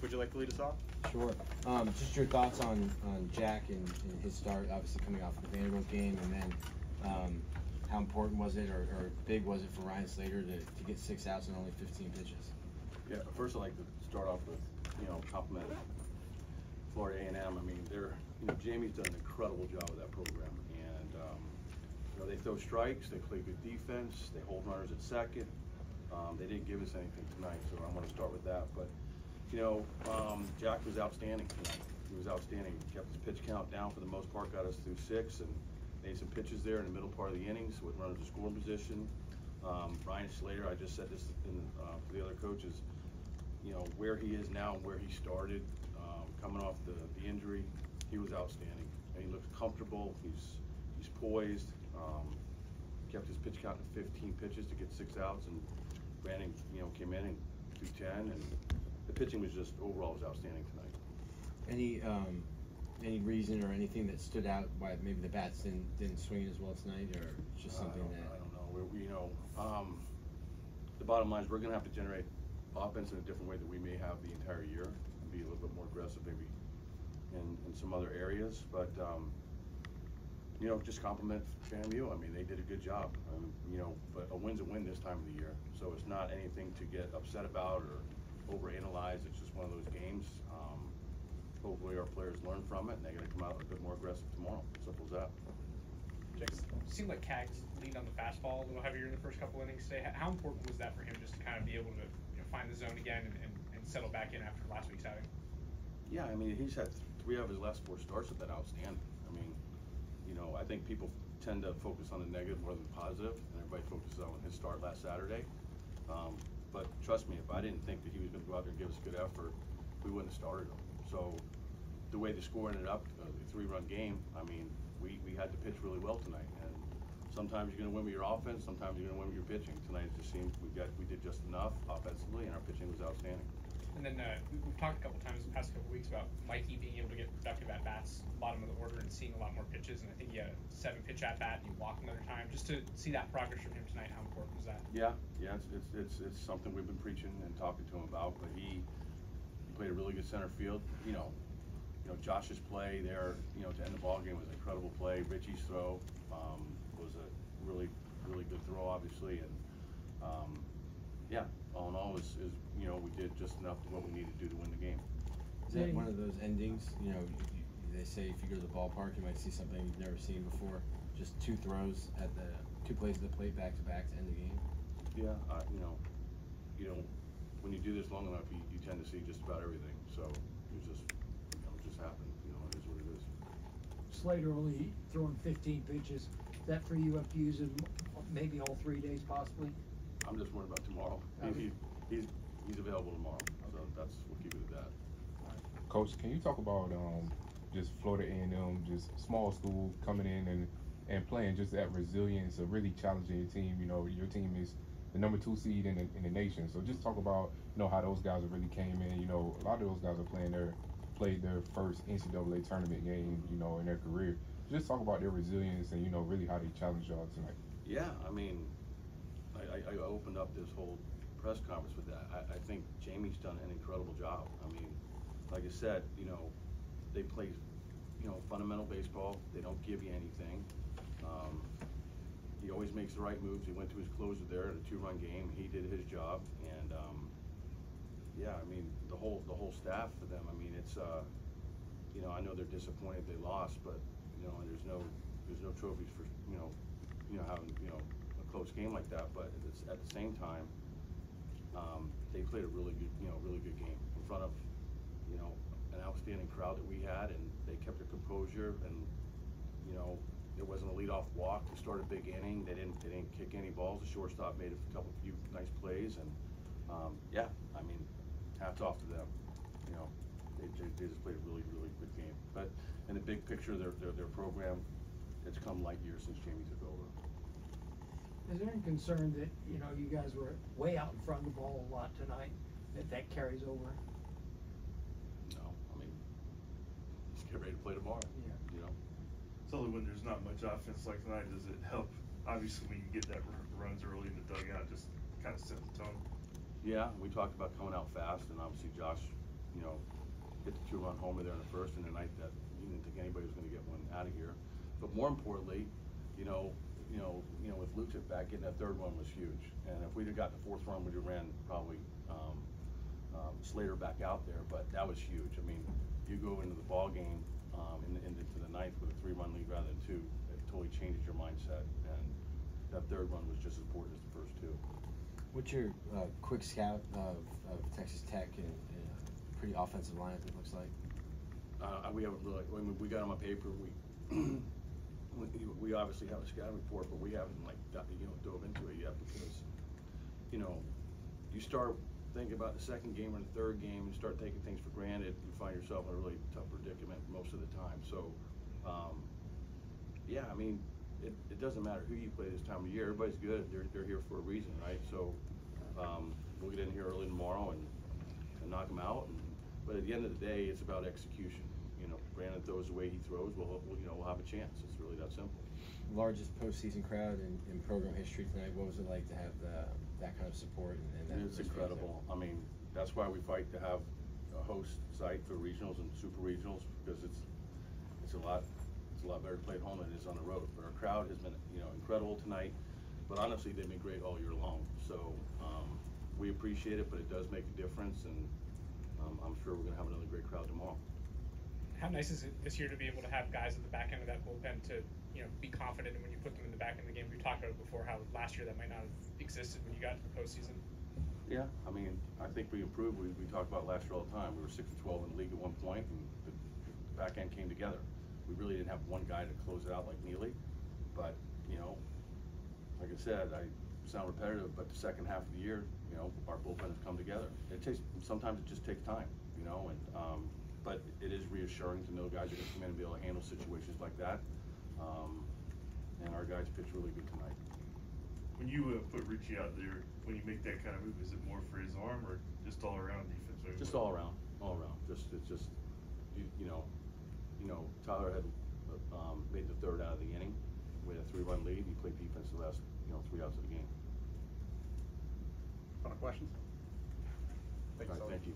would you like to lead us off? Sure. Just your thoughts on Jack and his start, obviously coming off the Vanderbilt game, and then how important was it or big was it for Ryan Slater to get 6 outs and only 15 pitches? Yeah, first I'd like to start off with, compliment Florida A&M. I mean, Jamie's done an incredible job with that program, and they throw strikes, they play good defense, they hold runners at second. They didn't give us anything tonight, so I'm going to start with that. But Jack was outstanding tonight. He was outstanding. He kept his pitch count down for the most part, got us through 6, and made some pitches there in the middle part of the innings with runners in scoring position. Ryan Slater, I just said this to the other coaches, where he is now and where he started, coming off the injury, he was outstanding. And he looks comfortable. He's poised. Kept his pitch count to 15 pitches to get 6 outs, and Brandon, came in and threw 10, and the pitching was just overall was outstanding tonight. Any reason or anything that stood out why maybe the bats didn't swing as well tonight, or just something I don't know. The bottom line is we're going to have to generate offense in a different way that we may have the entire year, and be a little bit more aggressive maybe in some other areas. But just compliment FAMU. I mean, they did a good job. But a win's a win this time of the year, so it's not anything to get upset about or overanalyze. It's just one of those games. Hopefully our players learn from it, and they're going to come out a bit more aggressive tomorrow. Simple as that. It seemed like Cags leaned on the fastball a little heavier in the first couple innings today. How important was that for him just to kind of be able to find the zone again and settle back in after last week's outing? Yeah, I mean, he's had 3 of his last 4 starts have been outstanding. I mean, I think people tend to focus on the negative more than the positive, and everybody focuses on his start last Saturday. But trust me, if I didn't think that he was going to go out there and give us a good effort, we wouldn't have started him. So the way the score ended up, the 3-run game, I mean, we had to pitch really well tonight. And sometimes you're going to win with your offense, sometimes you're going to win with your pitching. Tonight it just seemed we did just enough offensively, and our pitching was outstanding. And then we've talked a couple times the past couple weeks about Mikey being able to get productive at bats, bottom of the order, and seeing a lot more pitches. And I think he had a 7-pitch at bat, and he walked another time. Just to see that progress from him tonight, how important was that? Yeah, it's something we've been preaching and talking to him about. But he played a really good center field. Josh's play there, to end the ball game was an incredible play. Richie's throw was a really, really good throw, obviously, and all in all, is we did just enough to what we needed to do to win the game. Is that one of those endings? They say if you go to the ballpark, you might see something you've never seen before. Just 2 throws at the 2 plays at the plate back to back to end the game. Yeah, when you do this long enough, you tend to see just about everything. So it just happened. It is what it is. Slater only throwing 15 pitches. Is that for you up to use him maybe all 3 days possibly? I'm just worried about tomorrow. He's available tomorrow, so we'll keep it at that. Coach, can you talk about just Florida A&M, just small school coming in and playing just that resilience, a really challenging team. Your team is the number 2 seed in the nation. So just talk about how those guys really came in. A lot of those guys are played their first NCAA tournament game, in their career. Just talk about their resilience and really how they challenged y'all tonight. Yeah, I mean, I opened up this whole press conference with that. I think Jamie's done an incredible job. I mean, like I said, they play, fundamental baseball. They don't give you anything. He always makes the right moves. He went to his closer there in a 2-run game. He did his job, and I mean, the whole staff for them. I mean, it's I know they're disappointed they lost, but and there's no trophies for having a close game like that. But it's at the same time, they played a really good game in front of an outstanding crowd that we had, and they kept their composure, and there wasn't a leadoff walk to start a big inning. They didn't kick any balls. The shortstop made a few nice plays, and I mean, hats off to them. They just played a really good game. But in the big picture, their program, it's come light years since Jamie took over. Is there any concern that you guys were way out in front of the ball a lot tonight, that carries over? No, I mean, just get ready to play tomorrow. Yeah. It's only when there's not much offense like tonight does it help. Obviously, when you get that runs early in the dugout, just kind of set the tone. Yeah, we talked about coming out fast, and obviously Josh hit the 2-run homer there in the first, and the night that you didn't think anybody was going to get one out of here. But more importantly, with Lucic back in, that third one was huge. And if we'd have got the fourth run, we'd have ran probably Slater back out there. But that was huge. I mean, you go into the ball game into the ninth with a 3-run lead rather than 2. It totally changes your mindset. And that third one was just as important as the first 2. What's your quick scout of Texas Tech and pretty offensive lineup, it looks like? We haven't really. I mean, we got them on paper. We obviously have a scouting report, but we haven't dove into it yet because you start thinking about the second game or the third game and start taking things for granted. You find yourself in a really tough predicament most of the time. So, yeah, I mean, it doesn't matter who you play this time of year. Everybody's good. They're here for a reason, right? So we'll get in here early tomorrow and knock them out. But at the end of the day, it's about execution. Brandon throws the way he throws, we'll have a chance. It's really that simple. Largest postseason crowd in program history tonight. What was it like to have that kind of support? And It's incredible. I mean, that's why we fight to have a host site for regionals and super regionals, because it's a lot better to play at home than it is on the road. But our crowd has been incredible tonight. But honestly, they've been great all year long. So we appreciate it, but it does make a difference, and I'm sure we're going to have another great crowd tomorrow. How nice is it this year to be able to have guys at the back end of that bullpen to be confident when you put them in the back end of the game? We talked about it before, how last year that might not have existed when you got to the postseason. Yeah, I mean, I think we improved. We talk about last year all the time. We were 6-12 in the league at one point, and the back end came together. We really didn't have one guy to close it out like Neely, but like I said, I sound repetitive, but the second half of the year, our bullpen has come together. Sometimes it just takes time, but it is reassuring to know guys are going to come in and be able to handle situations like that. And our guys pitched really good tonight. When you put Richie out there, when you make that kind of move, is it more for his arm or just all around defense? Just all around. It's just Tyler had made the third out of the inning with a 3-run lead. He played defense the last 3 outs of the game. Final questions? Thank you.